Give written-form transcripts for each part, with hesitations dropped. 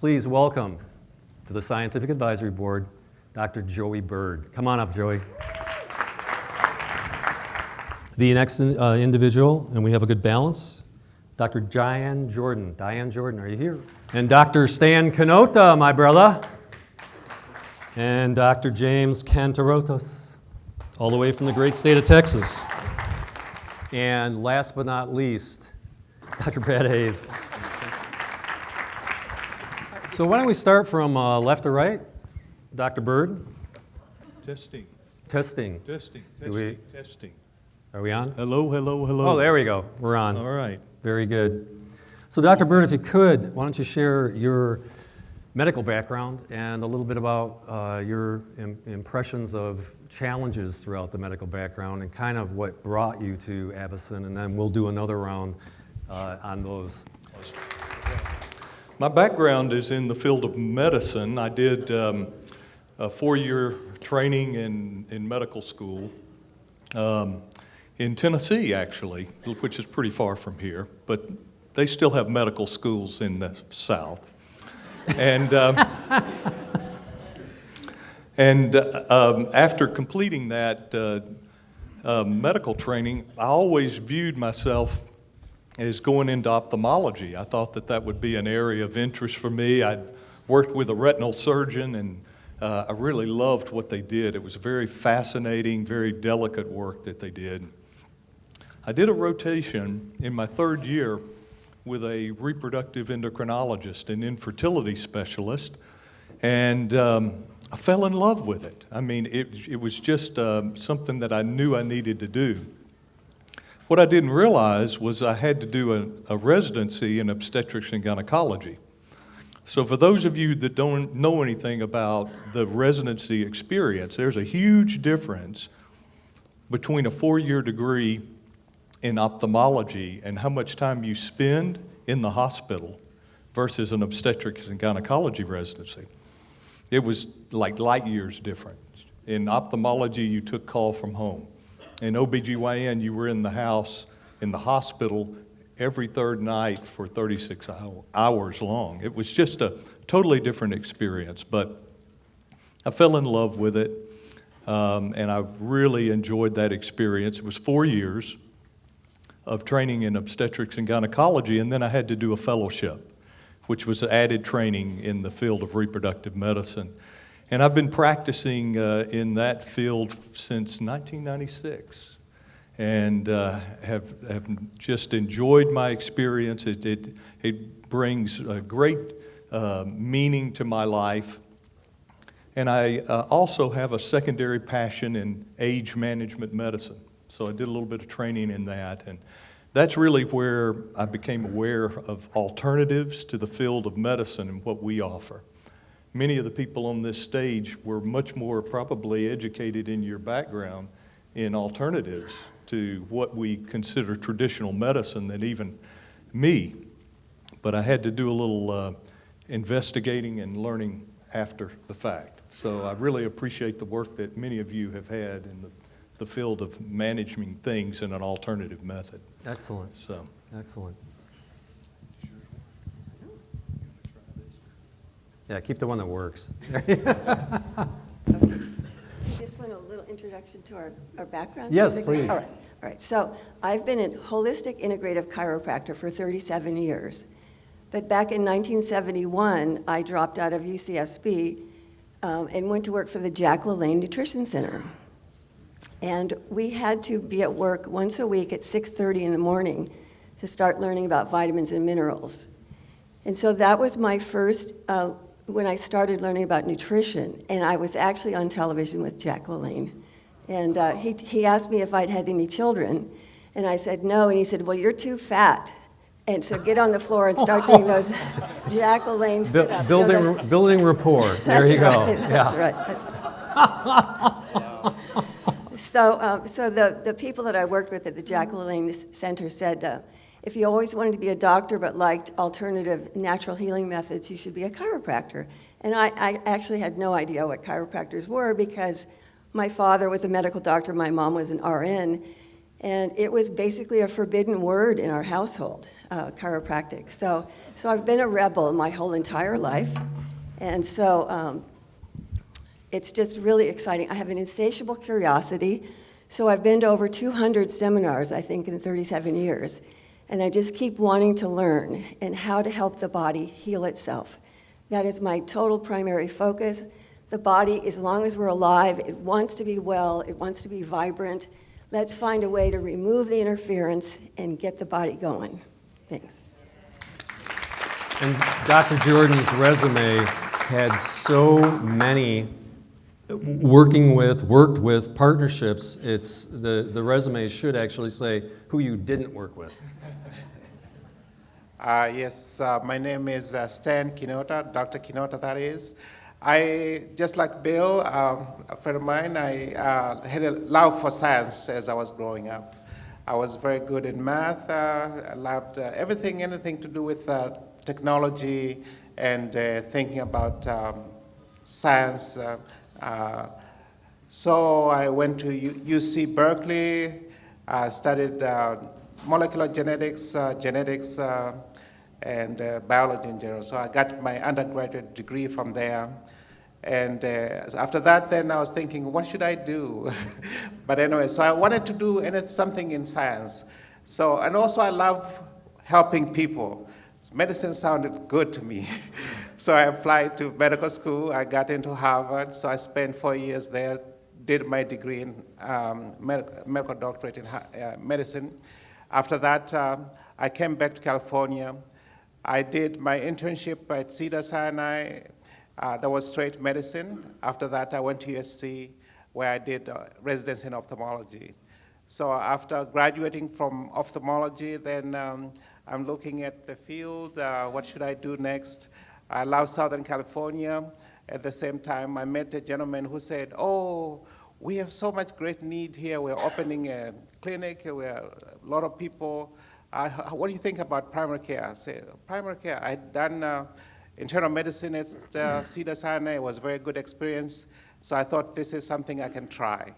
please welcome to the Scientific Advisory Board, Dr. Joey Bird. Come on up, Joey. The next individual, and we have a good balance, Dr. Diane Jordan. Diane Jordan, are you here? And Dr. Stan Kanota, my brother. And Dr. James Kantarotos, all the way from the great state of Texas. And last but not least, Dr. Brad Hayes. So why don't we start from left to right? Dr. Bird? Testing. Testing. Testing. Are we on? Hello, hello, hello. Oh, there we go. We're on. All right. Very good. So Dr. Bird, if you could, why don't you share your medical background and a little bit about your impressions of challenges throughout the medical background and kind of what brought you to Avison, and then we'll do another round on those. My background is in the field of medicine. I did a 4-year training in medical school in Tennessee, actually, which is pretty far from here, but they still have medical schools in the South. And after completing that medical training, I always viewed myself as going into ophthalmology. I thought that would be an area of interest for me. I'd worked with a retinal surgeon, and I really loved what they did. It was very fascinating, very delicate work that they did. I did a rotation in my 3rd year with a reproductive endocrinologist, an infertility specialist, and I fell in love with it. I mean, it was just something that I knew I needed to do. What I didn't realize was I had to do a residency in obstetrics and gynecology. So for those of you that don't know anything about the residency experience, there's a huge difference between a 4-year degree in ophthalmology and how much time you spend in the hospital versus an obstetrics and gynecology residency. It was like light years different. In ophthalmology, you took call from home. In OBGYN, you were in the house, in the hospital, every 3rd night for 36 hours long. It was just a totally different experience, but I fell in love with it, and I really enjoyed that experience. It was 4 years of training in obstetrics and gynecology, and then I had to do a fellowship, which was added training in the field of reproductive medicine. And I've been practicing in that field since 1996, and have just enjoyed my experience. It brings a great meaning to my life. And I also have a secondary passion in age management medicine. So I did a little bit of training in that, and that's really where I became aware of alternatives to the field of medicine and what we offer. Many of the people on this stage were much more probably educated in your background in alternatives to what we consider traditional medicine than even me. But I had to do a little investigating and learning after the fact. So I really appreciate the work that many of you have had in the field of managing things in an alternative method. Excellent. So. Excellent. Yeah, keep the one that works. Okay. So you just want a little introduction to our background? Yes, please. All right. So I've been a holistic integrative chiropractor for 37 years. But back in 1971, I dropped out of UCSB and went to work for the Jack LaLanne Nutrition Center. And we had to be at work once a week at 6:30 in the morning to start learning about vitamins and minerals. And so that was my first, when I started learning about nutrition. And I was actually on television with Jack LaLanne. And he asked me if I'd had any children. And I said no. And he said, well, you're too fat. And so get on the floor and start doing those Jack LaLanne sit-ups. Building rapport. There you go. That's right. So the people that I worked with at the Jack LaLanne Center said, if you always wanted to be a doctor but liked alternative natural healing methods, you should be a chiropractor. And I actually had no idea what chiropractors were because my father was a medical doctor, my mom was an RN, And it was basically a forbidden word in our household, chiropractic. So I've been a rebel my whole entire life. And so it's just really exciting. I have an insatiable curiosity. So I've been to over 200 seminars, I think, in 37 years. And I just keep wanting to learn and how to help the body heal itself. That is my total primary focus. The body, as long as we're alive, it wants to be well, it wants to be vibrant. Let's find a way to remove the interference and get the body going. Thanks. And Dr. Jordan's resume had so many worked with partnerships. It's the resume should actually say who you didn't work with. Yes, my name is Stan Kinota, Dr. Kinota that is. I, just like Bill, a friend of mine, I had a love for science as I was growing up. I was very good in math. I loved anything to do with technology and thinking about science. So I went to UC Berkeley, studied molecular genetics, and biology in general. So I got my undergraduate degree from there. And after that, then I was thinking, what should I do? But anyway, so I wanted to do something in science. So, and also I love helping people. Medicine sounded good to me. So I applied to medical school. I got into Harvard. So I spent 4 years there, did my degree in medical doctorate in medicine. After that, I came back to California. I did my internship at Cedars-Sinai. That was straight medicine. After that, I went to USC, where I did residency in ophthalmology. So after graduating from ophthalmology, then I'm looking at the field. What should I do next? I love Southern California. At the same time, I met a gentleman who said, oh, we have so much great need here. We're opening a clinic. We're a lot of people. What do you think about primary care? I said, primary care. I had done internal medicine at Cedars-Sinai. It was a very good experience. So I thought this is something I can try.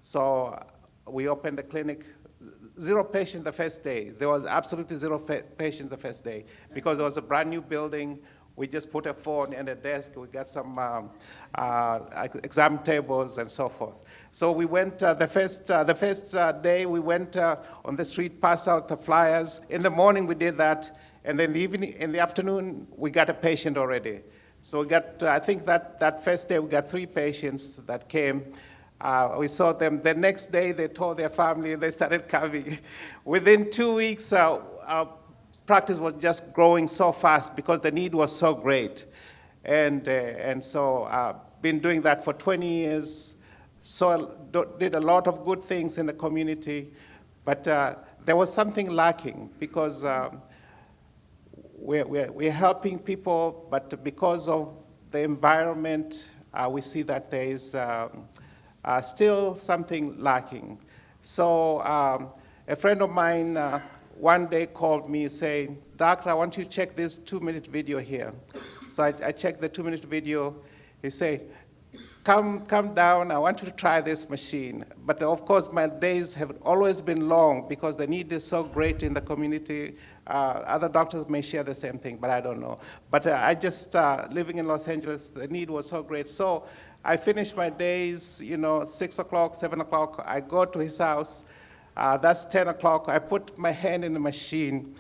So we opened the clinic. 0 patients the first day. There was absolutely 0 patients the first day because it was a brand new building. We just put a phone and a desk. We got some exam tables and so forth. So we went the first day. We went on the street, passed out the flyers. In the morning, we did that, and then in the afternoon, we got a patient already. So we got. I think that first day we got 3 patients that came. We saw them. The next day, they told their family. They started coming. Within 2 weeks, practice was just growing so fast because the need was so great. And so I've been doing that for 20 years, so did a lot of good things in the community, but there was something lacking because we're helping people, but because of the environment, we see that there is still something lacking. So a friend of mine one day called me saying, Doctor, I want you to check this 2-minute video here. So I checked the 2-minute video. He said, come down, I want you to try this machine. But of course, my days have always been long because the need is so great in the community. Other doctors may share the same thing, but I don't know. But I just, living in Los Angeles, the need was so great. So I finished my days, 6 o'clock, 7 o'clock. I go to his house. That's 10 o'clock. I put my hand in the machine.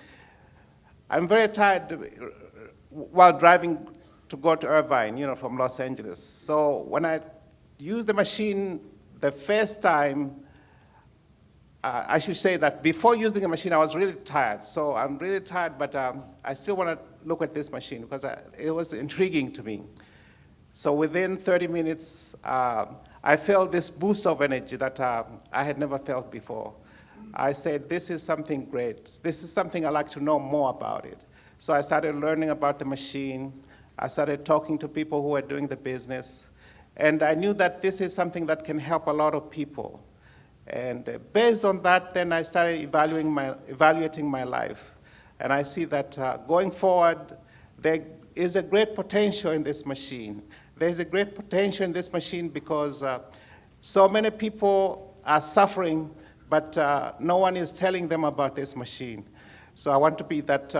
I'm very tired while driving to go to Irvine, from Los Angeles. So when I used the machine the first time, I should say that before using the machine, I was really tired. So I'm really tired, but I still want to look at this machine because it was intriguing to me. So within 30 minutes, I felt this boost of energy that I had never felt before. I said, this is something great. This is something I'd like to know more about it. So I started learning about the machine. I started talking to people who were doing the business. And I knew that this is something that can help a lot of people. And based on that, then I started evaluating my life. And I see that going forward, there is a great potential in this machine. There's a great potential in this machine because so many people are suffering but no one is telling them about this machine. So I want to be that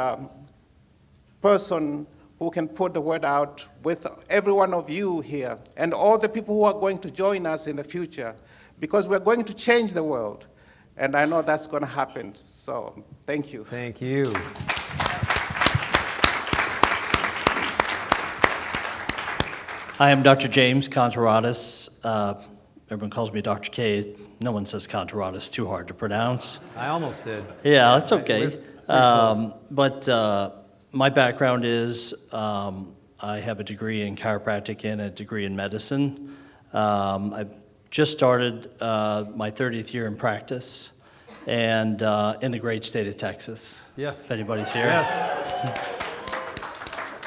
person who can put the word out with every one of you here and all the people who are going to join us in the future, because we're going to change the world. And I know that's going to happen. So thank you. Thank you. Hi, I'm Dr. James Contaratis. Everyone calls me Dr. K. No one says Contaratis, too hard to pronounce. I almost did. Yeah, that's okay. close. But my background is I have a degree in chiropractic and a degree in medicine. I've just started my 30th year in practice, and in the great state of Texas. Yes. If anybody's here. Yes.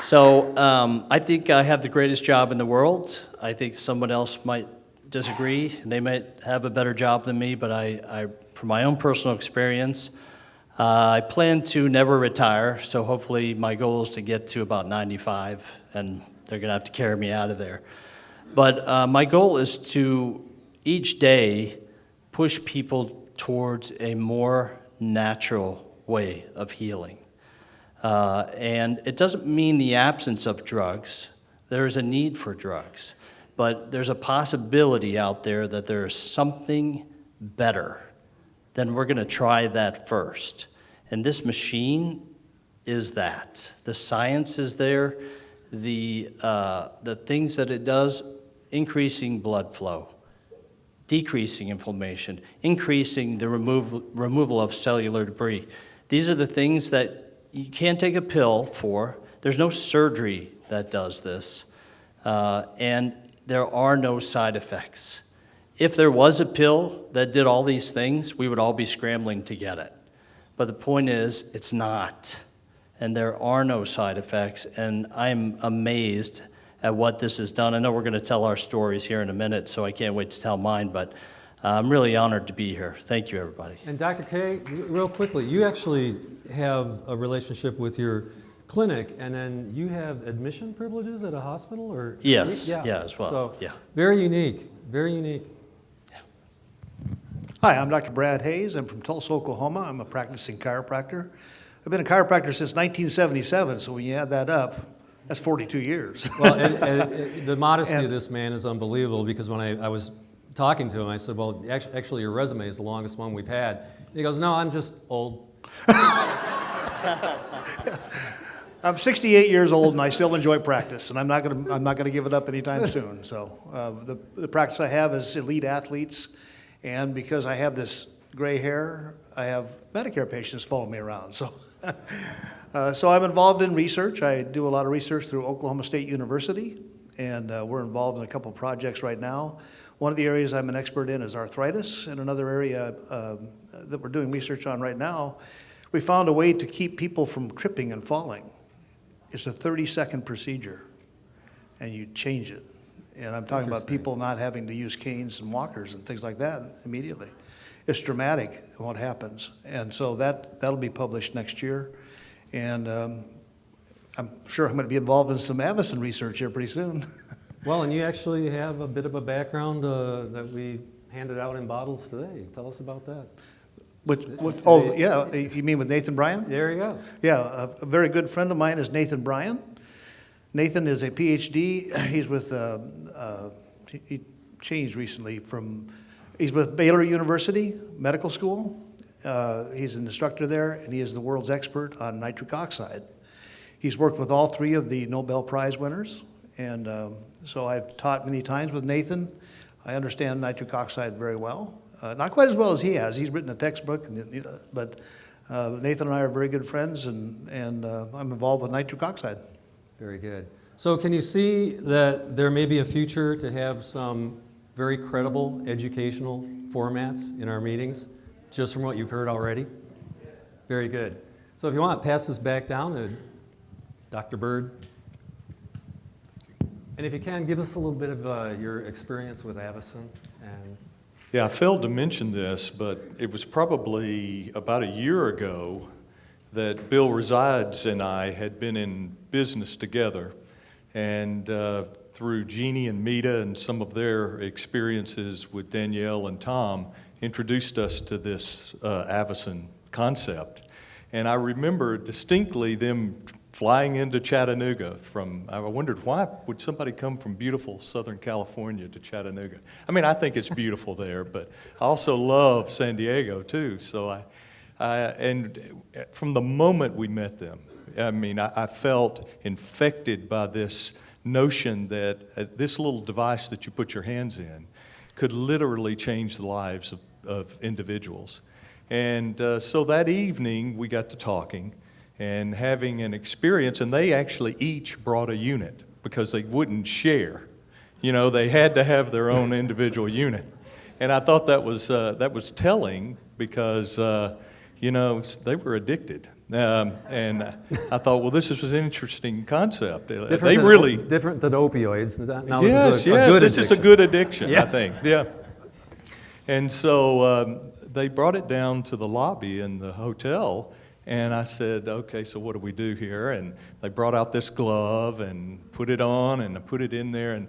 So I think I have the greatest job in the world. I think someone else might disagree. They might have a better job than me, but I from my own personal experience, I plan to never retire. So hopefully my goal is to get to about 95, and they're going to have to carry me out of there. But my goal is to each day push people towards a more natural way of healing. And it doesn't mean the absence of drugs. There is a need for drugs. But there's a possibility out there that there is something better. Then we're going to try that first. And this machine is that. The science is there. The things that it does, increasing blood flow, decreasing inflammation, increasing the removal of cellular debris. These are the things that you can't take a pill for. There's no surgery that does this. And there are no side effects. If there was a pill that did all these things, we would all be scrambling to get it. But the point is, it's not. And there are no side effects. And I'm amazed at what this has done. I know we're going to tell our stories here in a minute, so I can't wait to tell mine, but I'm really honored to be here. Thank you, everybody. And Dr. K, real quickly, you actually have a relationship with your clinic, and then you have admission privileges at a hospital, or? Yes, yeah, as well, So, yeah. very unique, very unique. Hi, I'm Dr. Brad Hayes. I'm from Tulsa, Oklahoma. I'm a practicing chiropractor. I've been a chiropractor since 1977, so when you add that up, that's 42 years. Well, and the modesty of this man is unbelievable, because when I was talking to him, I said, well, actually your resume is the longest one we've had. And he goes, no, I'm just old. I'm 68 years old and I still enjoy practice, and I'm not gonna give it up anytime soon. So the practice I have is elite athletes, and because I have this gray hair, I have Medicare patients follow me around. So so I'm involved in research. I do a lot of research through Oklahoma State University, and we're involved in a couple projects right now. One of the areas I'm an expert in is arthritis, and another area that we're doing research on right now, we found a way to keep people from tripping and falling. It's a 30-second procedure, and you change it. And I'm talking about people not having to use canes and walkers and things like that immediately. It's dramatic what happens. And so that'll be published next year. And I'm sure I'm going to be involved in some Avicen research here pretty soon. Well, and you actually have a bit of a background that we handed out in bottles today. Tell us about that. Oh, yeah, if you mean with Nathan Bryan? There you go. Yeah, a very good friend of mine is Nathan Bryan. Nathan is a PhD. He's with, he changed recently he's with Baylor University Medical School. He's an instructor there, and he is the world's expert on nitric oxide. He's worked with all three of the Nobel Prize winners, and so I've taught many times with Nathan. I understand nitric oxide very well. Not quite as well as he has. He's written a textbook, but Nathan and I are very good friends, and I'm involved with nitric oxide. Very good. So can you see that there may be a future to have some very credible educational formats in our meetings, just from what you've heard already? Very good. So if you want, pass this back down to Dr. Bird. And if you can, give us a little bit of your experience with Avicen. And Yeah, I failed to mention this, but it was probably about a year ago that Bill Resides and I had been in business together. And through Jeannie and Mita and some of their experiences with Danielle and Tom, introduced us to this Avacen concept. And I remember distinctly them flying into Chattanooga I wondered, why would somebody come from beautiful Southern California to Chattanooga? I mean, I think it's beautiful there, but I also love San Diego too. So and from the moment we met them, I mean, I felt infected by this notion that this little device that you put your hands in could literally change the lives of individuals. And so that evening, we got to talking and having an experience, and they actually each brought a unit because they wouldn't share. You know, they had to have their own individual unit. And I thought that was telling because, you know, they were addicted. And I thought, well, this is an interesting concept. Different than opioids. Now Yes, this is a good addiction, I think. Yeah. And so they brought it down to the lobby in the hotel, and I said, okay, so what do we do here? And they brought out this glove and put it on, and I put it in there. And,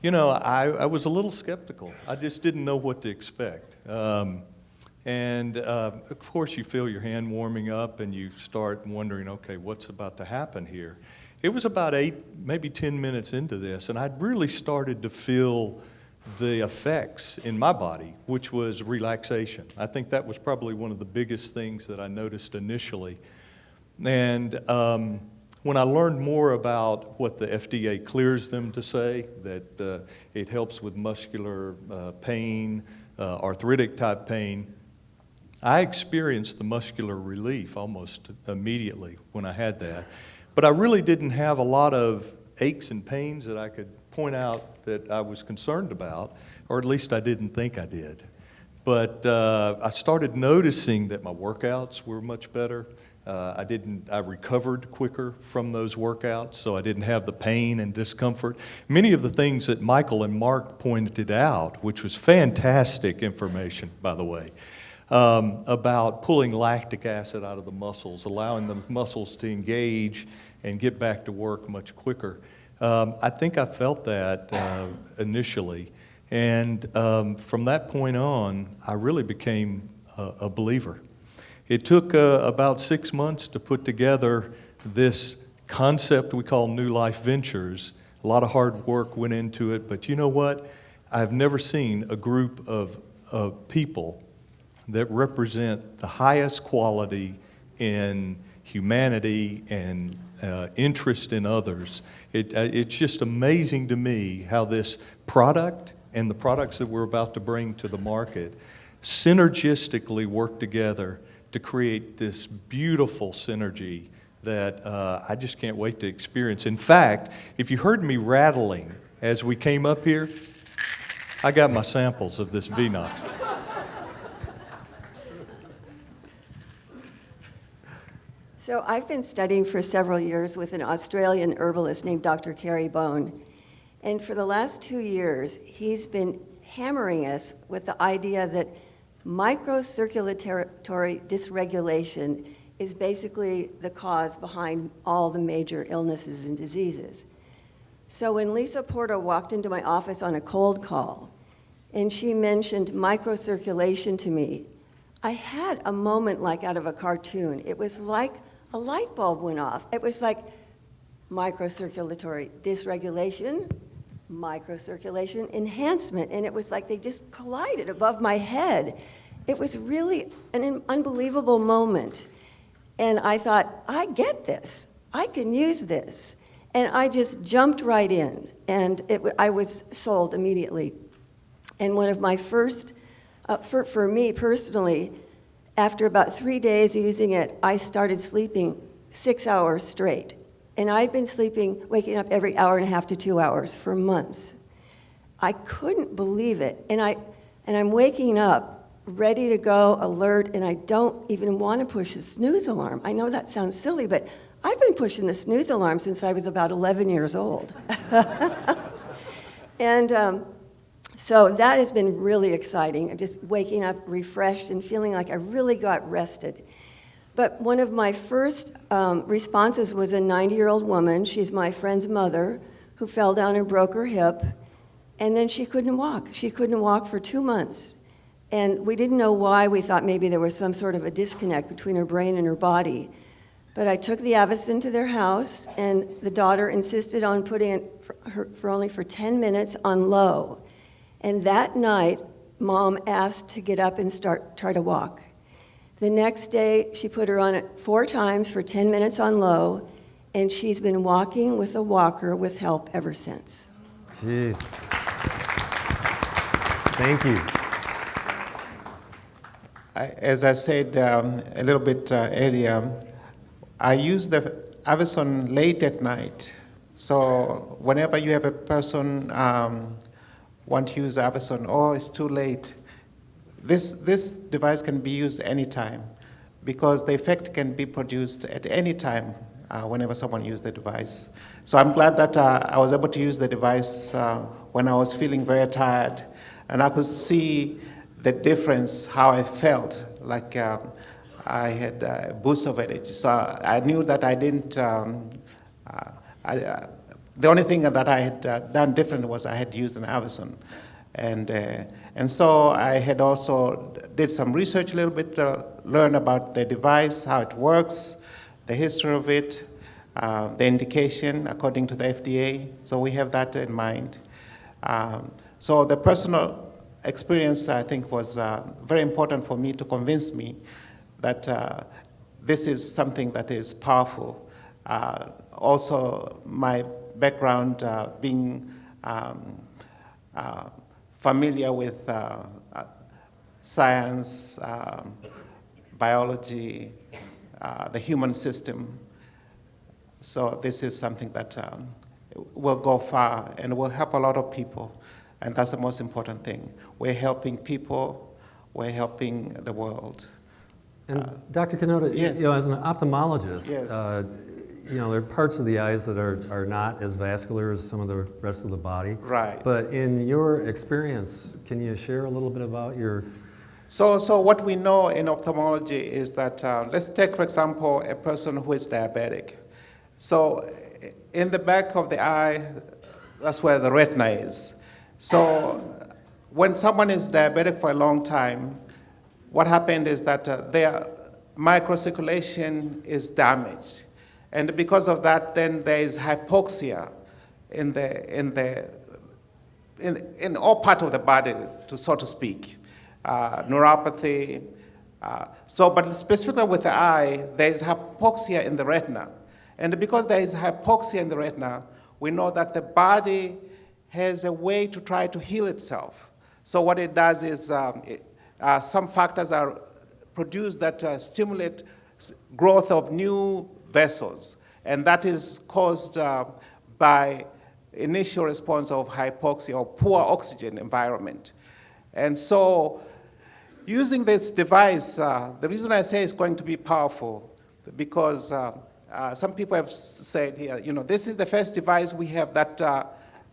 you know, I was a little skeptical. I just didn't know what to expect. And of course, you feel your hand warming up, and you start wondering, okay, what's about to happen here? It was about 8, maybe 10 minutes into this, and I'd really started to feel the effects in my body, which was relaxation. I think that was probably one of the biggest things that I noticed initially. And when I learned more about what the FDA clears them to say, that it helps with muscular pain, arthritic type pain, I experienced the muscular relief almost immediately when I had that. But I really didn't have a lot of aches and pains that I could point out that I was concerned about, or at least I didn't think I did. But I started noticing that my workouts were much better. I recovered quicker from those workouts, so I didn't have the pain and discomfort. Many of the things that Michael and Mark pointed out, which was fantastic information, by the way, about pulling lactic acid out of the muscles, allowing the muscles to engage and get back to work much quicker. I think I felt that initially, and from that point on, I really became a believer. It took about 6 months to put together this concept we call New Life Ventures. A lot of hard work went into it, but you know what? I've never seen a group of people that represent the highest quality in humanity and interest in others. It's just amazing to me how this product and the products that we're about to bring to the market synergistically work together to create this beautiful synergy that I just can't wait to experience. In fact, if you heard me rattling as we came up here, I got my samples of this Venox. So I've been studying for several years with an Australian herbalist named Dr. Kerry Bone. And for the last 2 years, he's been hammering us with the idea that microcirculatory dysregulation is basically the cause behind all the major illnesses and diseases. So when Lisa Porto walked into my office on a cold call, and she mentioned microcirculation to me, I had a moment like out of a cartoon. It was like a light bulb went off. It was like microcirculatory dysregulation, microcirculation enhancement, and it was like they just collided above my head. It was really an unbelievable moment. And I thought, I get this. I can use this. And I just jumped right in, and I was sold immediately. And one of my first, for me personally, after about 3 days using it, I started sleeping 6 hours straight. And I'd been waking up every hour and a half to 2 hours for months. I couldn't believe it. And I'm waking up ready to go, alert, and I don't even want to push the snooze alarm. I know that sounds silly, but I've been pushing the snooze alarm since I was about 11 years old. And so that has been really exciting. I'm just waking up refreshed and feeling like I really got rested. But one of my first responses was a 90-year-old woman. She's my friend's mother, who fell down and broke her hip, and then she couldn't walk. She couldn't walk for 2 months. And we didn't know why. We thought maybe there was some sort of a disconnect between her brain and her body. But I took the Avicen to their house, and the daughter insisted on putting it for only 10 minutes on low. And that night, Mom asked to get up and try to walk. The next day, she put her on it 4 times for 10 minutes on low, and she's been walking with a walker with help ever since. Jeez. Thank you. As I said a little bit earlier, I use the Avicen late at night. So whenever you have a person want to use Avicen, oh, it's too late, this device can be used anytime because the effect can be produced at any time whenever someone uses the device. So I'm glad that I was able to use the device when I was feeling very tired, and I could see the difference, how I felt, like I had a boost of energy. So I knew that I didn't, the only thing that I had done different was I had used an Avicen. And so I had also did some research a little bit, learn about the device, how it works, the history of it, the indication according to the FDA. So we have that in mind. So the personal experience, I think, was very important for me to convince me that this is something that is powerful. Also, my background being familiar with science, biology, the human system. So this is something that will go far and will help a lot of people. And that's the most important thing. We're helping people, we're helping the world. And Dr. Kanota, yes. As an ophthalmologist, Yes. there are parts of the eyes that are not as vascular as some of the rest of the body. Right. But in your experience, can you share a little bit about your... So what we know in ophthalmology is that, let's take, for example, a person who is diabetic. So in the back of the eye, that's where the retina is. So when someone is diabetic for a long time, what happened is that their microcirculation is damaged. And because of that, then there is hypoxia in all part of the body, so to speak. Neuropathy. But specifically with the eye, there is hypoxia in the retina. And because there is hypoxia in the retina, we know that the body has a way to try to heal itself. So what it does is some factors are produced that stimulate growth of new vessels, and that is caused by initial response of hypoxia or poor oxygen environment. And so using this device, the reason I say it's going to be powerful, because some people have said here, this is the first device we have that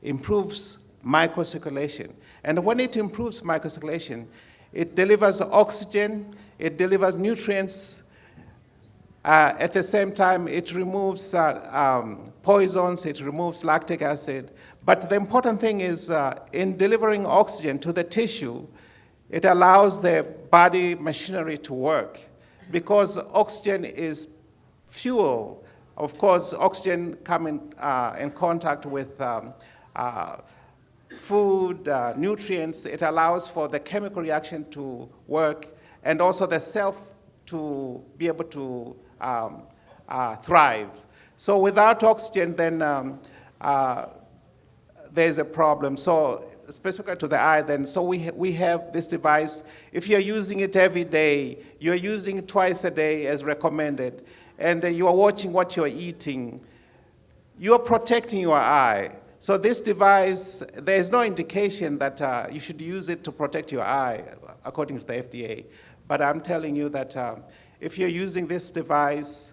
improves microcirculation. And when it improves microcirculation, it delivers oxygen, it delivers nutrients. At the same time, it removes poisons, it removes lactic acid. But the important thing is in delivering oxygen to the tissue, it allows the body machinery to work, because oxygen is fuel. Of course, oxygen comes in contact with food, nutrients. It allows for the chemical reaction to work, and also the cell to be able to thrive. So without oxygen, then there's a problem. So specifically to the eye, then, so we have this device. If you're using it every day, you're using it twice a day as recommended, and you are watching what you're eating, you're protecting your eye. So this device, there's no indication that you should use it to protect your eye, according to the FDA. But I'm telling you that if you're using this device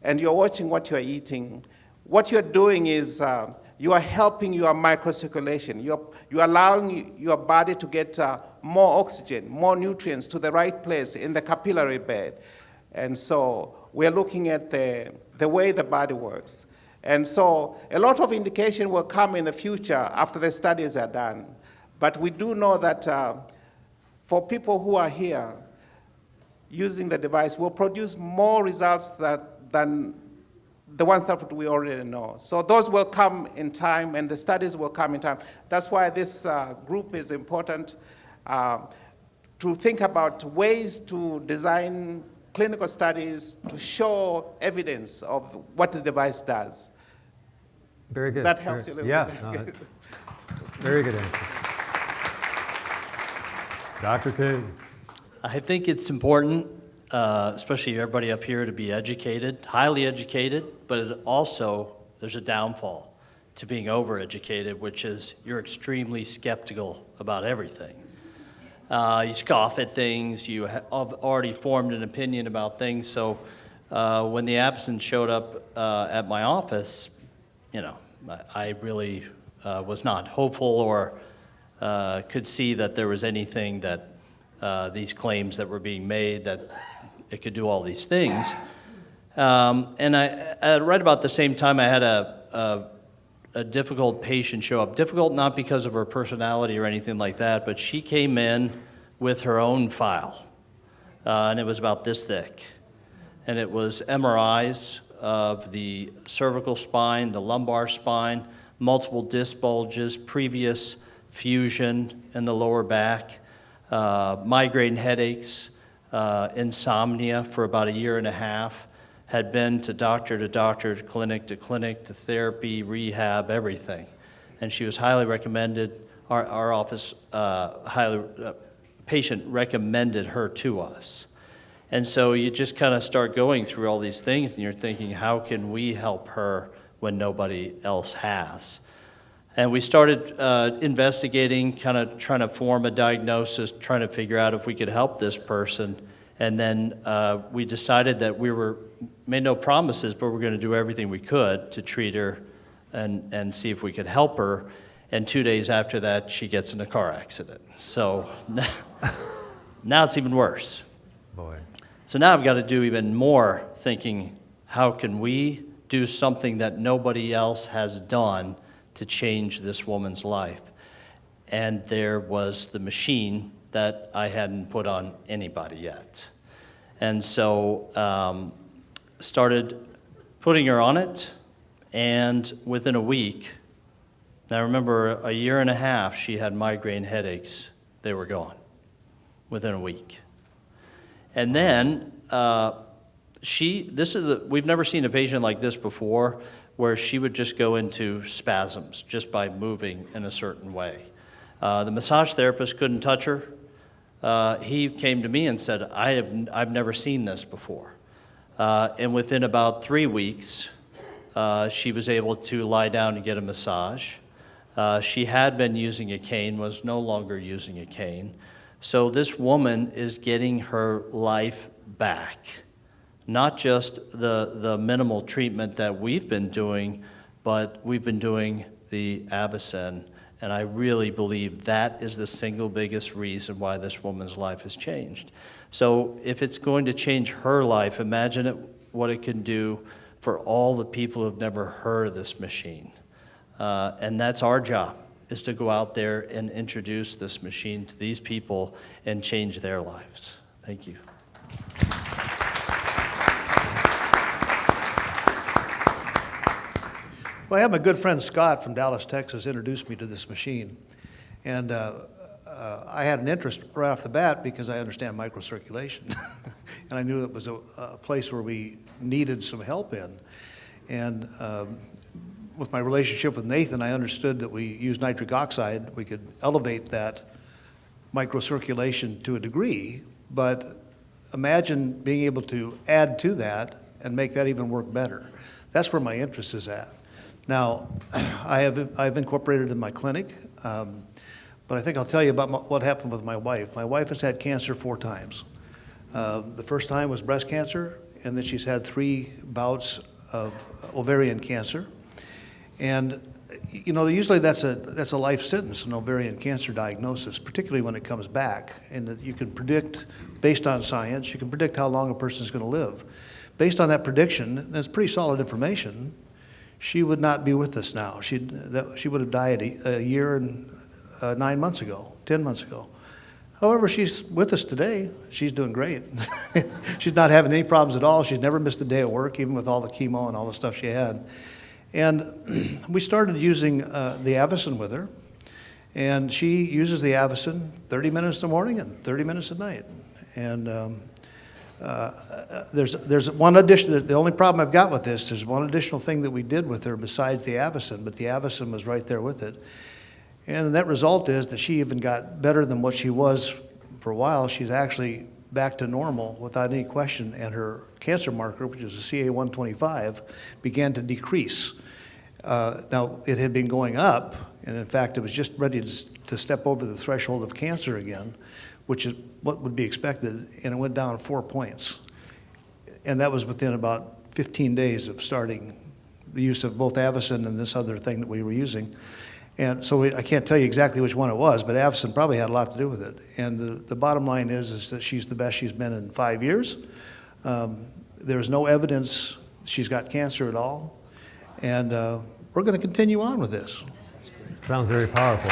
and you're watching what you're eating, what you're doing is you are helping your microcirculation. You're allowing your body to get more oxygen, more nutrients to the right place in the capillary bed. And so we're looking at the way the body works. And so a lot of indication will come in the future after the studies are done. But we do know that for people who are here, using the device will produce more results than the ones that we already know. So those will come in time, and the studies will come in time. That's why this group is important, to think about ways to design clinical studies to show evidence of what the device does. Very good. That helps you a little Yeah, bit. very good answer. Dr. Kuhn. I think it's important, especially everybody up here, to be educated, highly educated, but it also, there's a downfall to being overeducated, which is you're extremely skeptical about everything. You scoff at things, you have already formed an opinion about things, so when the absence showed up at my office, you know, I really was not hopeful or could see that there was anything that these claims that were being made, that it could do all these things. And right about the same time, I had a difficult patient show up. Difficult not because of her personality or anything like that, but she came in with her own file, and it was about this thick. And it was MRIs of the cervical spine, the lumbar spine, multiple disc bulges, previous fusion in the lower back, migraine headaches, insomnia for about a year and a half, had been to doctor, to clinic, to therapy, rehab, everything. And she was highly recommended, our office patient recommended her to us. And so you just kind of start going through all these things, and you're thinking, how can we help her when nobody else has? And we started investigating, kind of trying to form a diagnosis, trying to figure out if we could help this person. And then we decided that made no promises, but we're going to do everything we could to treat her and see if we could help her. And 2 days after that, she gets in a car accident. So now it's even worse. Boy. So now I've got to do even more thinking, how can we do something that nobody else has done to change this woman's life? And there was the machine that I hadn't put on anybody yet. And so started putting her on it, and within a week, now remember, a year and a half, she had migraine headaches. They were gone within a week. And then we've never seen a patient like this before, where she would just go into spasms just by moving in a certain way. The massage therapist couldn't touch her. He came to me and said, I've never seen this before. And within about 3 weeks, she was able to lie down and get a massage. She had been using a cane, was no longer using a cane. So this woman is getting her life back. Not just the minimal treatment that we've been doing, but we've been doing the Avicen. And I really believe that is the single biggest reason why this woman's life has changed. So if it's going to change her life, imagine what it can do for all the people who've never heard of this machine. And that's our job, is to go out there and introduce this machine to these people and change their lives. Thank you. Well, I have my good friend Scott from Dallas, Texas, introduced me to this machine. And I had an interest right off the bat because I understand microcirculation. And I knew it was a place where we needed some help in. And with my relationship with Nathan, I understood that we use nitric oxide. We could elevate that microcirculation to a degree, but imagine being able to add to that and make that even work better. That's where my interest is at. Now, I've incorporated in my clinic, but I think I'll tell you about what happened with my wife. My wife has had cancer 4 times. The first time was breast cancer, and then she's had 3 bouts of ovarian cancer. And you know, usually that's a life sentence, an ovarian cancer diagnosis, particularly when it comes back, and that you can predict, based on science, you can predict how long a person's going to live. Based on that prediction, that's pretty solid information. she would not be with us now. She would have died a year and 9 months ago, 10 months ago. However, she's with us today. She's doing great. She's not having any problems at all. She's never missed a day at work, even with all the chemo and all the stuff she had. And we started using the Avacen with her. And she uses the Avacen 30 minutes in the morning and 30 minutes at night. And there's one addition, the only problem I've got with this, there's one additional thing that we did with her besides the Avacen, but the Avacen was right there with it. And the net result is that she even got better than what she was for a while. She's actually back to normal without any question, and her cancer marker, which is a CA-125, began to decrease. Now, it had been going up, and in fact, it was just ready to step over the threshold of cancer again, which is what would be expected, and it went down 4 points. And that was within about 15 days of starting the use of both Avacen and this other thing that we were using. And so I can't tell you exactly which one it was, but Avacen probably had a lot to do with it. And the bottom line is that she's the best she's been in 5 years. There's no evidence she's got cancer at all. And we're going to continue on with this. Sounds very powerful.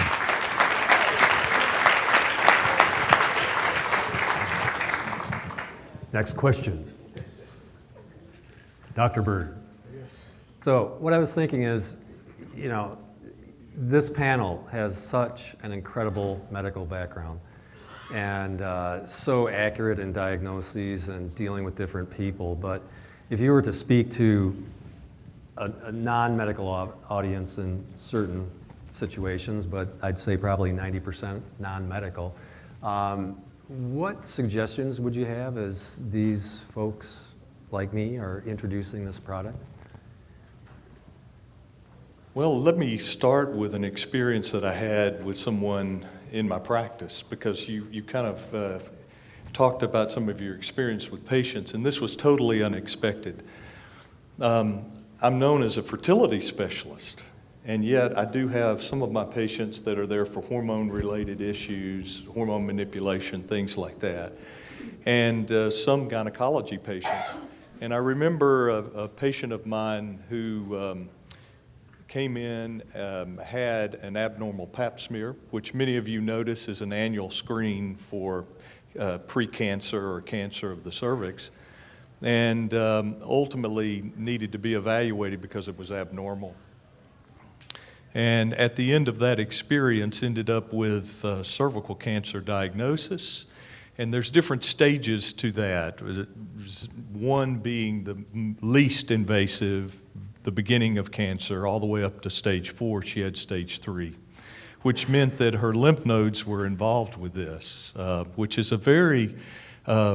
Next question. Dr. Bird. So what I was thinking is, you know, this panel has such an incredible medical background and so accurate in diagnoses and dealing with different people. But if you were to speak to a non-medical audience in certain situations, but I'd say probably 90% non-medical, what suggestions would you have as these folks like me are introducing this product? Well, let me start with an experience that I had with someone in my practice, because you kind of talked about some of your experience with patients, and this was totally unexpected. I'm known as a fertility specialist, and yet I do have some of my patients that are there for hormone-related issues, hormone manipulation, things like that, and some gynecology patients. And I remember a patient of mine who came in, had an abnormal pap smear, which many of you notice is an annual screen for precancer or cancer of the cervix, and ultimately needed to be evaluated because it was abnormal. And at the end of that experience, ended up with cervical cancer diagnosis. And there's different stages to that. One being the least invasive, the beginning of cancer, all the way up to stage 4. She had stage 3, which meant that her lymph nodes were involved with this, which is a very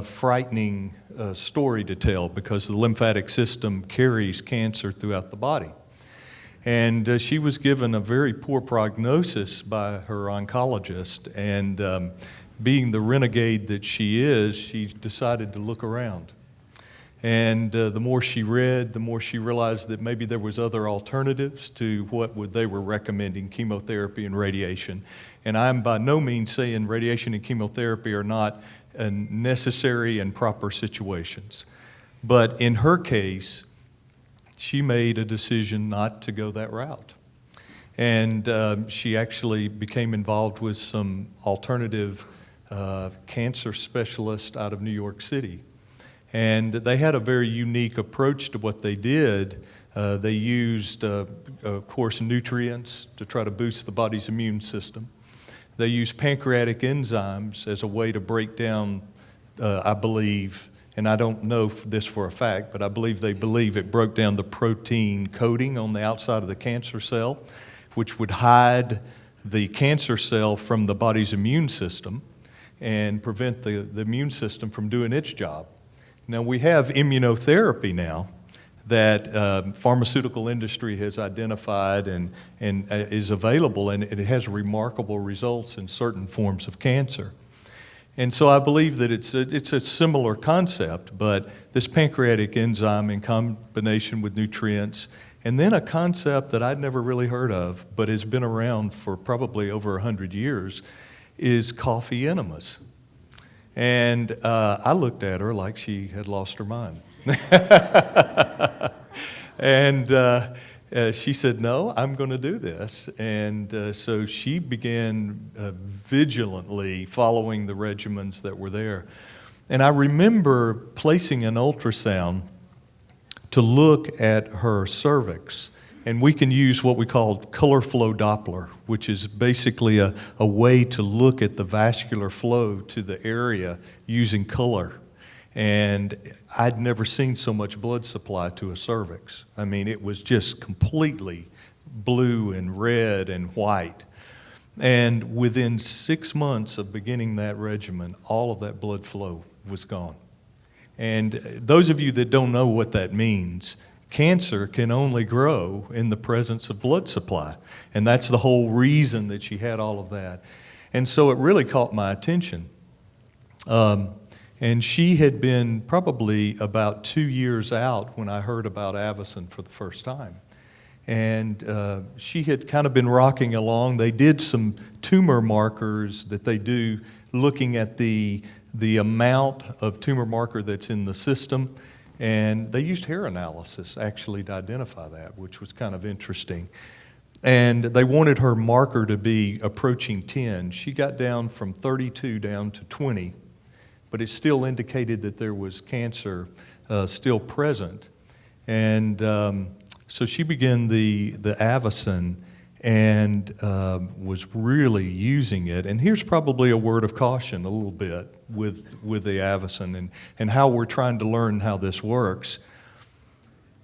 frightening story to tell, because the lymphatic system carries cancer throughout the body. And she was given a very poor prognosis by her oncologist, and being the renegade that she is, she decided to look around. And the more she read, the more she realized that maybe there was other alternatives to what they were recommending, chemotherapy and radiation. And I'm by no means saying radiation and chemotherapy are not necessary and proper situations. But in her case, she made a decision not to go that route. And she actually became involved with some alternative cancer specialists out of New York City. And they had a very unique approach to what they did. They used, of course, nutrients to try to boost the body's immune system. They used pancreatic enzymes as a way to break down, I believe, and I don't know this for a fact, but I believe they believe it broke down the protein coating on the outside of the cancer cell, which would hide the cancer cell from the body's immune system and prevent the immune system from doing its job. Now, we have immunotherapy now that pharmaceutical industry has identified and is available, and it has remarkable results in certain forms of cancer. And so I believe that it's a similar concept, but this pancreatic enzyme in combination with nutrients, and then a concept that I'd never really heard of, but has been around for probably over 100 years, is coffee enemas. And I looked at her like she had lost her mind. And she said, no, I'm going to do this. And so she began vigilantly following the regimens that were there. And I remember placing an ultrasound to look at her cervix. And we can use what we call color flow Doppler, which is basically a way to look at the vascular flow to the area using color. And I'd never seen so much blood supply to a cervix. I mean, it was just completely blue and red and white. And within 6 months of beginning that regimen, all of that blood flow was gone. And those of you that don't know what that means, cancer can only grow in the presence of blood supply. And that's the whole reason that she had all of that. And so it really caught my attention. And she had been probably about 2 years out when I heard about Avacen for the first time. And she had kind of been rocking along. They did some tumor markers that they do looking at the amount of tumor marker that's in the system. And they used hair analysis actually to identify that, which was kind of interesting. And they wanted her marker to be approaching 10. She got down from 32 down to 20, but it still indicated that there was cancer still present. And so she began the Avacen and was really using it. And here's probably a word of caution a little bit with the Avacen and how we're trying to learn how this works.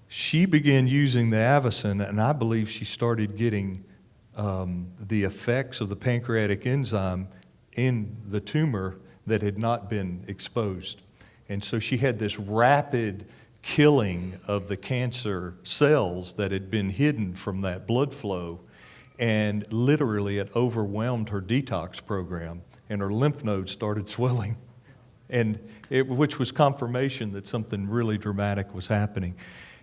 She began using the Avacen, and I believe she started getting the effects of the pancreatic enzyme in the tumor that had not been exposed. And so she had this rapid killing of the cancer cells that had been hidden from that blood flow, and literally it overwhelmed her detox program, and her lymph nodes started swelling, and which was confirmation that something really dramatic was happening.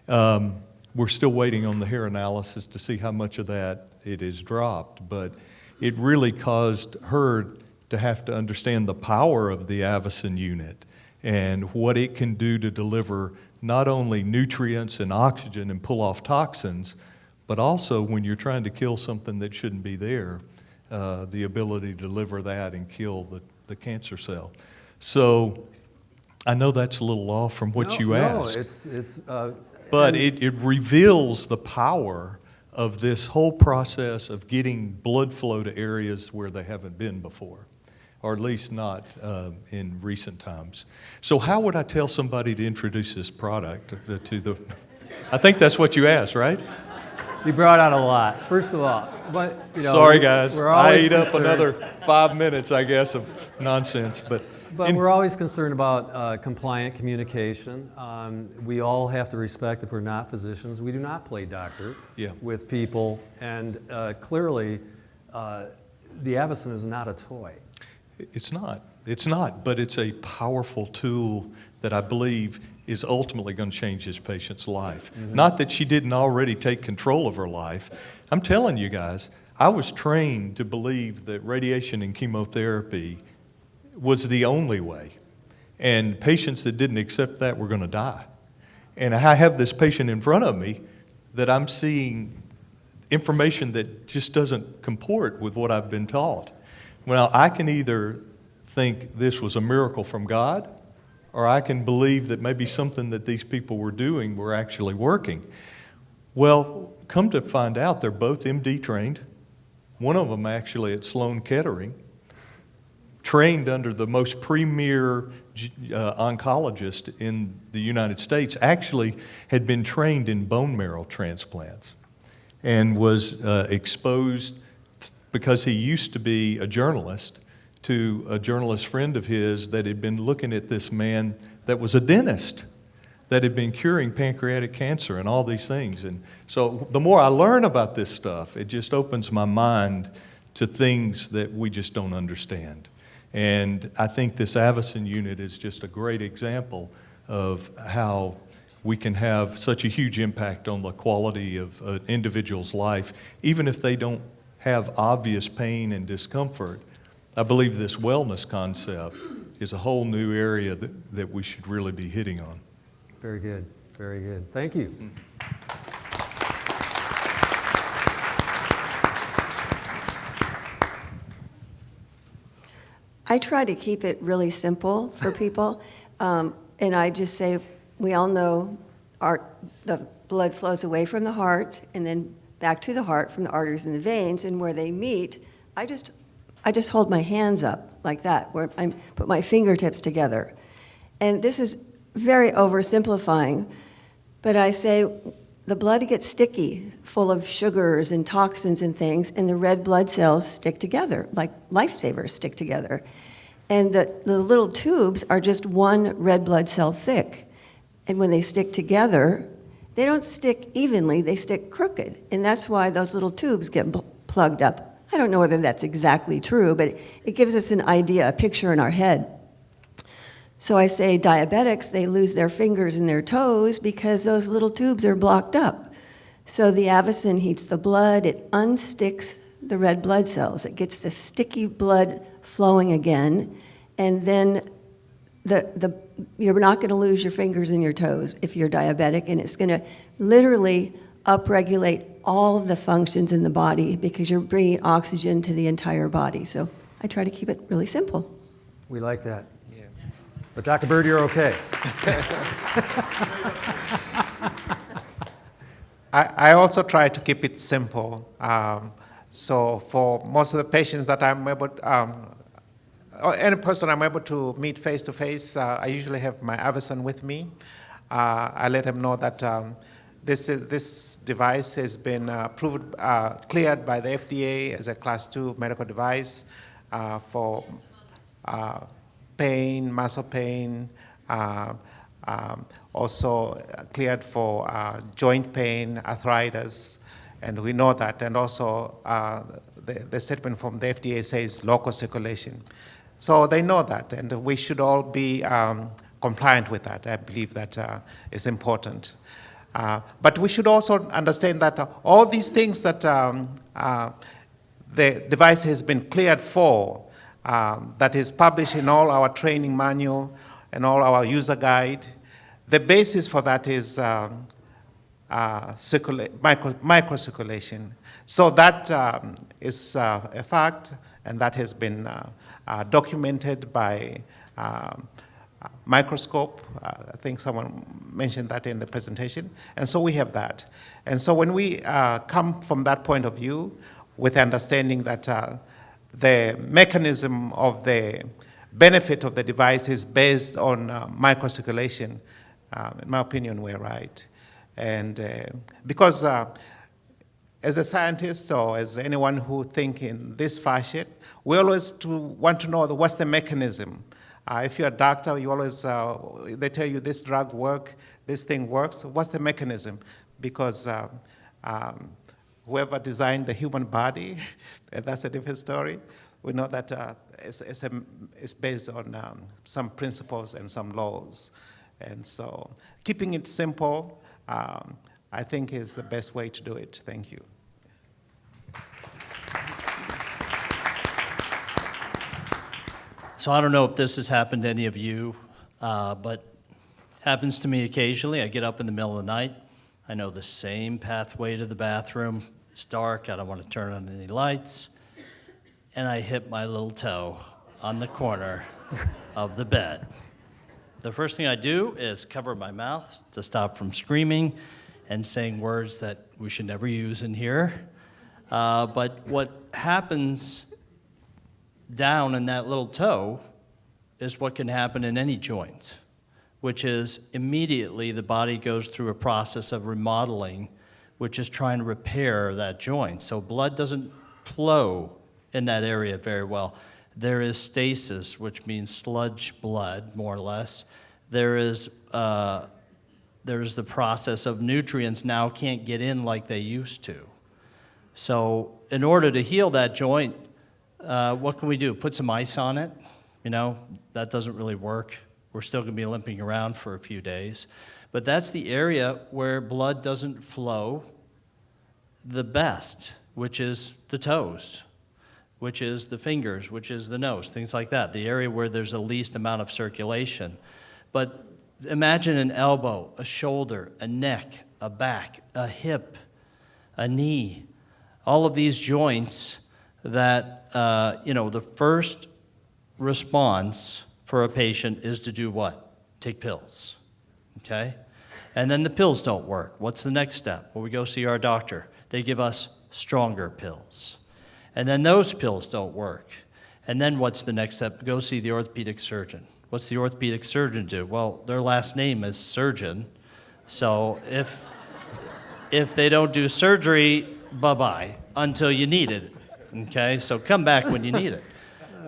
We're still waiting on the hair analysis to see how much of that it is dropped, but it really caused her to have to understand the power of the Avacen unit and what it can do to deliver not only nutrients and oxygen and pull off toxins, but also when you're trying to kill something that shouldn't be there, the ability to deliver that and kill the cancer cell. So I know that's a little off from what you asked. But it reveals the power of this whole process of getting blood flow to areas where they haven't been before, or at least not in recent times. So how would I tell somebody to introduce this product to the... I think that's what you asked, right? You brought out a lot. First of all, but sorry guys, I ate up concerned. another 5 minutes, I guess, of nonsense. But we're always concerned about compliant communication. We all have to respect, if we're not physicians, we do not play doctor with people. And clearly, the Avacen is not a toy. It's not, but it's a powerful tool that I believe is ultimately going to change this patient's life. Mm-hmm. Not that she didn't already take control of her life. I'm telling you guys, I was trained to believe that radiation and chemotherapy was the only way. And patients that didn't accept that were going to die. And I have this patient in front of me that I'm seeing information that just doesn't comport with what I've been taught. Well, I can either think this was a miracle from God, or I can believe that maybe something that these people were doing were actually working. Well, come to find out, they're both MD trained. One of them actually at Sloan Kettering, trained under the most premier oncologist in the United States, actually had been trained in bone marrow transplants and was exposed because he used to be a journalist to a journalist friend of his that had been looking at this man that was a dentist that had been curing pancreatic cancer and all these things. And so the more I learn about this stuff, it just opens my mind to things that we just don't understand. And I think this Avacen unit is just a great example of how we can have such a huge impact on the quality of an individual's life, even if they don't have obvious pain and discomfort. I believe this wellness concept is a whole new area that we should really be hitting on. Very good, very good. Thank you. I try to keep it really simple for people, and I just say, we all know the blood flows away from the heart and then back to the heart from the arteries and the veins, and where they meet, I just hold my hands up like that, where I put my fingertips together. And this is very oversimplifying, but I say the blood gets sticky, full of sugars and toxins and things, and the red blood cells stick together, like lifesavers stick together. And the little tubes are just one red blood cell thick. And when they stick together, they don't stick evenly, they stick crooked. And that's why those little tubes get plugged up. I don't know whether that's exactly true, but it gives us an idea, a picture in our head. So I say diabetics, they lose their fingers and their toes because those little tubes are blocked up. So the Avicen heats the blood, it unsticks the red blood cells. It gets the sticky blood flowing again, and then you're not going to lose your fingers and your toes if you're diabetic, and it's going to literally upregulate all of the functions in the body because you're bringing oxygen to the entire body. So I try to keep it really simple. We like that. But Dr. Bird, you're okay. I also try to keep it simple. So for most of the patients that I'm able, or any person I'm able to meet face to face, I usually have my Avicen with me. I let them know that this device has been cleared by the FDA as a Class 2 medical device for pain, muscle pain, also cleared for joint pain, arthritis, and we know that. And also the statement from the FDA says local circulation. So they know that, and we should all be compliant with that. I believe that is important. But we should also understand that all these things that the device has been cleared for, that is published in all our training manual and all our user guide, the basis for that is microcirculation. So that is a fact, and that has been documented by microscope. I think someone mentioned that in the presentation. And so we have that. And so when we come from that point of view, with understanding that the mechanism of the benefit of the device is based on microcirculation, in my opinion, we're right. And because as a scientist or as anyone who thinks in this fashion, we always want to know what's the mechanism. If you're a doctor, you always, they tell you this drug works, this thing works. What's the mechanism? Because whoever designed the human body, and that's a different story, we know that it's based on some principles and some laws. And so keeping it simple, I think is the best way to do it. Thank you. So I don't know if this has happened to any of you, but happens to me occasionally. I get up in the middle of the night. I know the same pathway to the bathroom. It's dark. I don't want to turn on any lights. And I hit my little toe on the corner of the bed. The first thing I do is cover my mouth to stop from screaming and saying words that we should never use in here. But what happens down in that little toe is what can happen in any joint, which is immediately the body goes through a process of remodeling, which is trying to repair that joint. So blood doesn't flow in that area very well. There is stasis, which means sludge blood, more or less. There's the process of nutrients now can't get in like they used to. So in order to heal that joint, what can we do? Put some ice on it? You know, that doesn't really work. We're still going to be limping around for a few days. But that's the area where blood doesn't flow the best, which is the toes, which is the fingers, which is the nose, things like that, the area where there's the least amount of circulation. But imagine an elbow, a shoulder, a neck, a back, a hip, a knee, all of these joints that, the first response for a patient is to do what? Take pills, okay? And then the pills don't work. What's the next step? Well, we go see our doctor. They give us stronger pills. And then those pills don't work. And then what's the next step? Go see the orthopedic surgeon. What's the orthopedic surgeon do? Well, their last name is surgeon. So if they don't do surgery, bye-bye, until you need it, okay? So come back when you need it.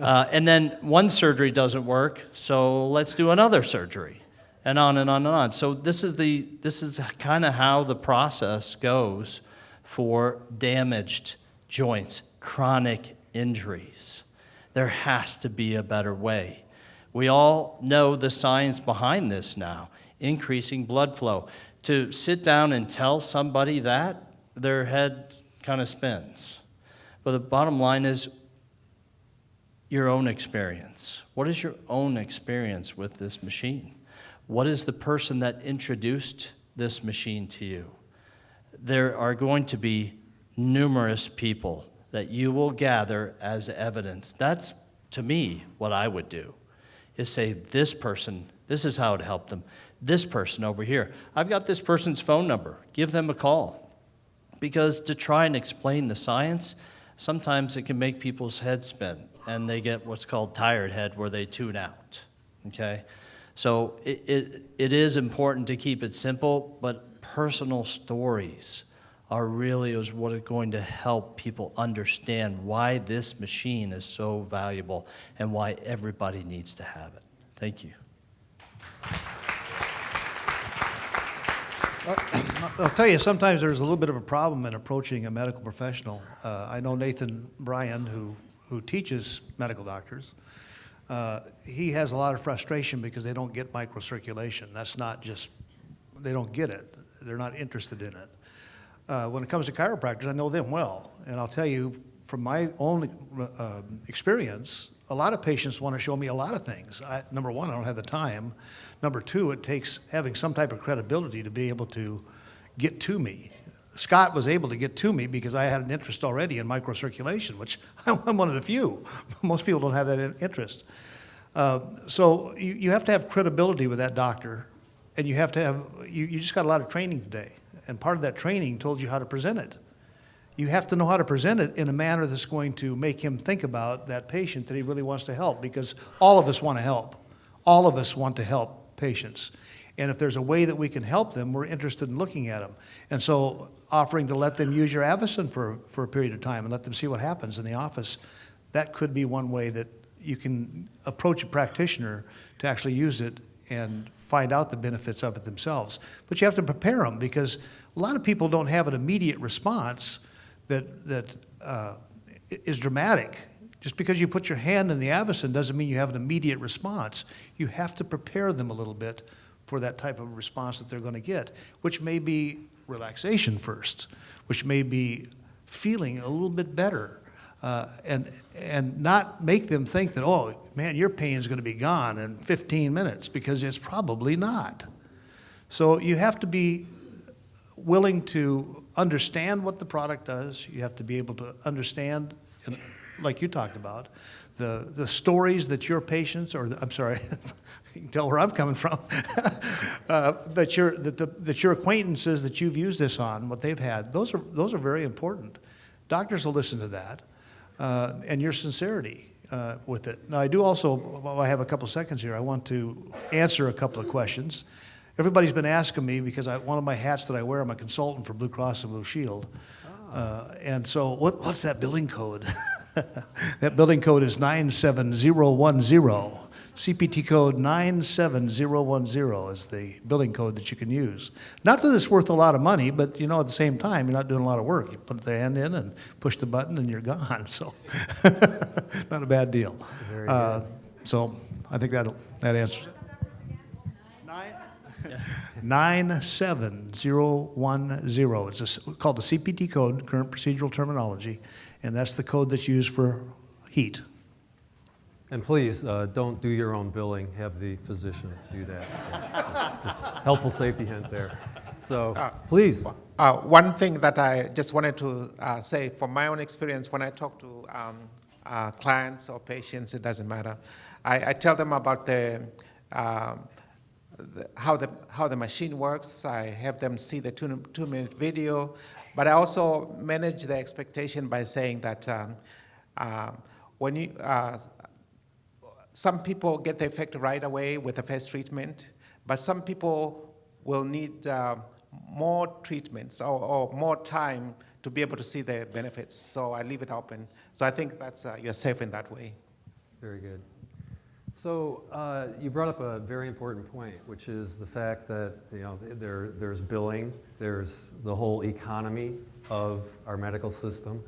And then one surgery doesn't work, so let's do another surgery, and on and on and on. So this is kind of how the process goes for damaged joints, chronic injuries. There has to be a better way. We all know the science behind this now, increasing blood flow. To sit down and tell somebody that, their head kind of spins. But the bottom line is your own experience. What is your own experience with this machine? What is the person that introduced this machine to you? There are going to be numerous people that you will gather as evidence. That's, to me, what I would do, is say, this person, this is how it helped them. This person over here, I've got this person's phone number. Give them a call. Because to try and explain the science, sometimes it can make people's heads spin, and they get what's called tired head, where they tune out, okay? So it is important to keep it simple, but personal stories are really what are going to help people understand why this machine is so valuable and why everybody needs to have it. Thank you. I'll tell you, sometimes there's a little bit of a problem in approaching a medical professional. I know Nathan Bryan, who teaches medical doctors. He has a lot of frustration because they don't get microcirculation. That's not just, they don't get it. They're not interested in it. When it comes to chiropractors, I know them well. And I'll tell you, from my own experience, a lot of patients want to show me a lot of things. Number one, I don't have the time. Number two, it takes having some type of credibility to be able to get to me. Scott was able to get to me because I had an interest already in microcirculation, which I'm one of the few. Most people don't have that interest. So you have to have credibility with that doctor, and you have to have, you just got a lot of training today. And part of that training told you how to present it. You have to know how to present it in a manner that's going to make him think about that patient that he really wants to help, because all of us want to help. All of us want to help patients. And if there's a way that we can help them, we're interested in looking at them. And so offering to let them use your Avicen for a period of time and let them see what happens in the office, that could be one way that you can approach a practitioner to actually use it and find out the benefits of it themselves. But you have to prepare them, because a lot of people don't have an immediate response that is dramatic. Just because you put your hand in the Avicen doesn't mean you have an immediate response. You have to prepare them a little bit for that type of response that they're going to get, which may be relaxation first, which may be feeling a little bit better, and not make them think that, oh, man, your pain is going to be gone in 15 minutes, because it's probably not. So you have to be willing to understand what the product does. You have to be able to understand, like you talked about, the stories that your patients, or I'm sorry, you can tell where I'm coming from, that your acquaintances that you've used this on, what they've had, those are very important. Doctors will listen to that, and your sincerity with it. Now, I do also, while I have a couple seconds here, I want to answer a couple of questions. Everybody's been asking me, because one of my hats that I wear, I'm a consultant for Blue Cross and Blue Shield. And so what's that billing code? That billing code is 97010. CPT code 97010 is the billing code that you can use. Not that it's worth a lot of money, but at the same time, you're not doing a lot of work. You put the hand in and push the button and you're gone. So not a bad deal. So I think that answers it. 97010. It's called the CPT code, current procedural terminology, and that's the code that's used for heat. And please, don't do your own billing. Have the physician do that. Just helpful safety hint there. So please. One thing that I just wanted to say from my own experience when I talk to clients or patients, it doesn't matter. I tell them about how the machine works. I have them see the two-minute video, but I also manage the expectation by saying that when you some people get the effect right away with the first treatment, but some people will need more treatments or more time to be able to see the benefits. So I leave it open. So I think that's you're safe in that way. Very good. So you brought up a very important point, which is the fact that there's billing, there's the whole economy of our medical system.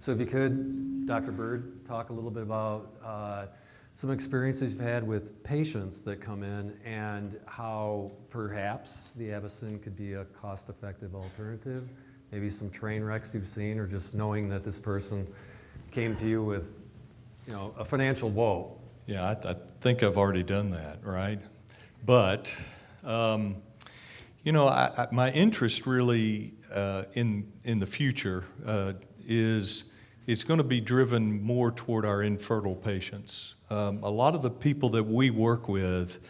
So if you could, Dr. Bird, talk a little bit about some experiences you've had with patients that come in and how perhaps the Avacen could be a cost-effective alternative. Maybe some train wrecks you've seen, or just knowing that this person came to you with a financial woe. Yeah, I think I've already done that, right? But, my interest really in the future is going to be driven more toward our infertile patients. A lot of the people that we work with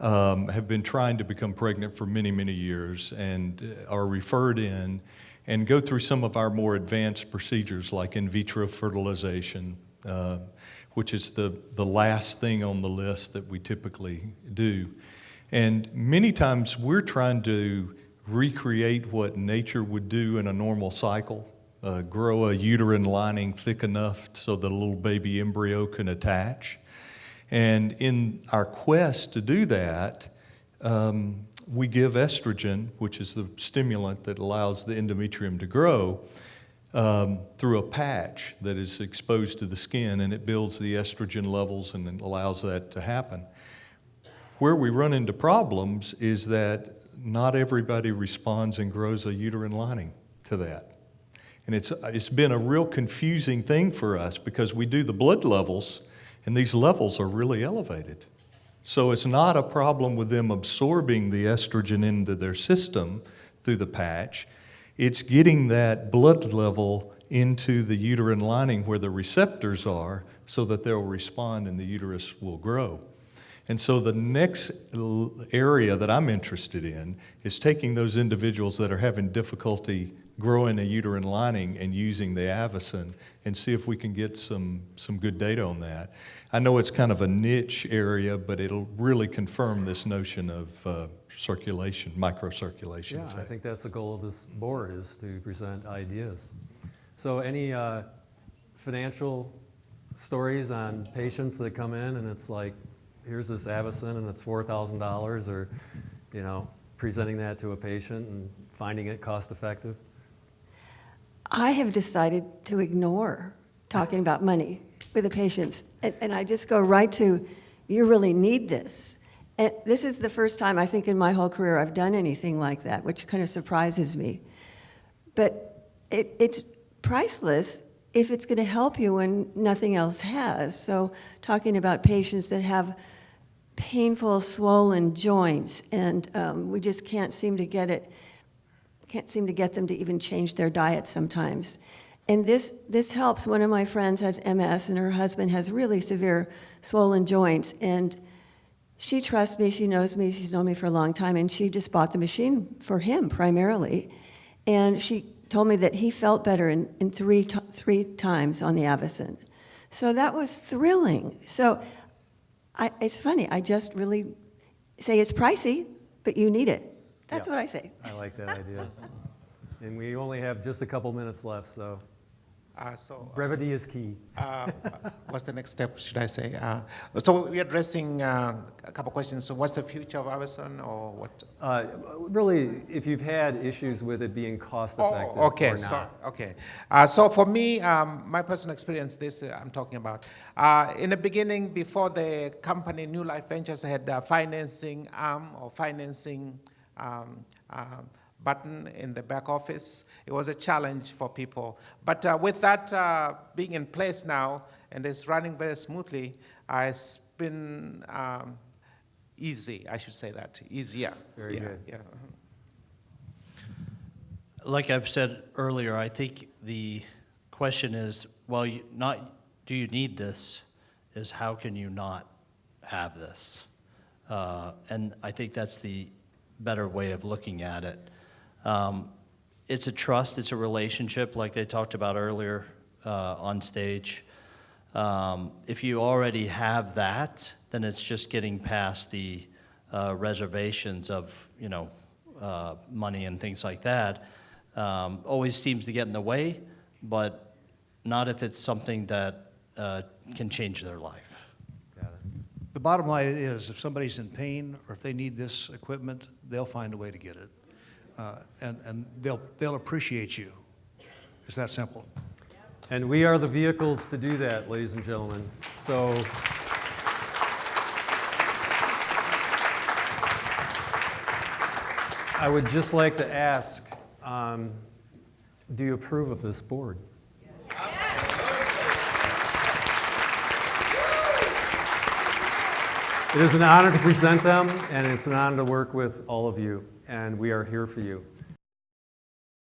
have been trying to become pregnant for many, many years and are referred in and go through some of our more advanced procedures like in vitro fertilization, which is the last thing on the list that we typically do. And many times we're trying to recreate what nature would do in a normal cycle, grow a uterine lining thick enough so that a little baby embryo can attach. And in our quest to do that, we give estrogen, which is the stimulant that allows the endometrium to grow, through a patch that is exposed to the skin, and it builds the estrogen levels and allows that to happen. Where we run into problems is that not everybody responds and grows a uterine lining to that. And it's been a real confusing thing for us because we do the blood levels, and these levels are really elevated. So it's not a problem with them absorbing the estrogen into their system through the patch. It's getting that blood level into the uterine lining where the receptors are so that they'll respond and the uterus will grow. And so the next area that I'm interested in is taking those individuals that are having difficulty growing a uterine lining and using the Avacen and see if we can get some good data on that. I know it's kind of a niche area, but it'll really confirm this notion of circulation, microcirculation Yeah, effect. I think that's the goal of this board, is to present ideas. So any financial stories on patients that come in and it's like, here's this Avacen and it's $4,000, or presenting that to a patient and finding it cost effective? I have decided to ignore talking about money with the patients, and I just go right to, you really need this. And this is the first time, I think, in my whole career I've done anything like that, which kind of surprises me. But it's priceless if it's going to help you when nothing else has. So talking about patients that have painful, swollen joints, and we just can't seem to get them to even change their diet sometimes. And this helps. One of my friends has MS, and her husband has really severe swollen joints, and she trusts me, she knows me, she's known me for a long time, and she just bought the machine for him primarily. And she told me that he felt better in three times on the Avacen. So that was thrilling. So it's funny, I just really say it's pricey, but you need it. That's what I say. I like that idea. And we only have just a couple minutes left, so brevity is key. What's the next step, should I say? So we're addressing a couple questions. So what's the future of Avacen, or what? Really, if you've had issues with it being cost effective okay, or not. So for me, my personal experience, I'm talking about. In the beginning, before the company New Life Ventures had a financing arm or financing button in the back office, it was a challenge for people. But with that being in place now, and it's running very smoothly, it's been easy, I should say that, easier. Very good. Yeah. Like I've said earlier, I think the question is, well, do you need this? Is how can you not have this? And I think that's the better way of looking at it. It's a trust, it's a relationship, like they talked about earlier on stage. If you already have that, then it's just getting past the reservations of, money and things like that. Always seems to get in the way, but not if it's something that can change their life. The bottom line is, if somebody's in pain or if they need this equipment, they'll find a way to get it. And they'll appreciate you. It's that simple. And we are the vehicles to do that, ladies and gentlemen. So I would just like to ask, do you approve of this board? It is an honor to present them, and it's an honor to work with all of you, and we are here for you.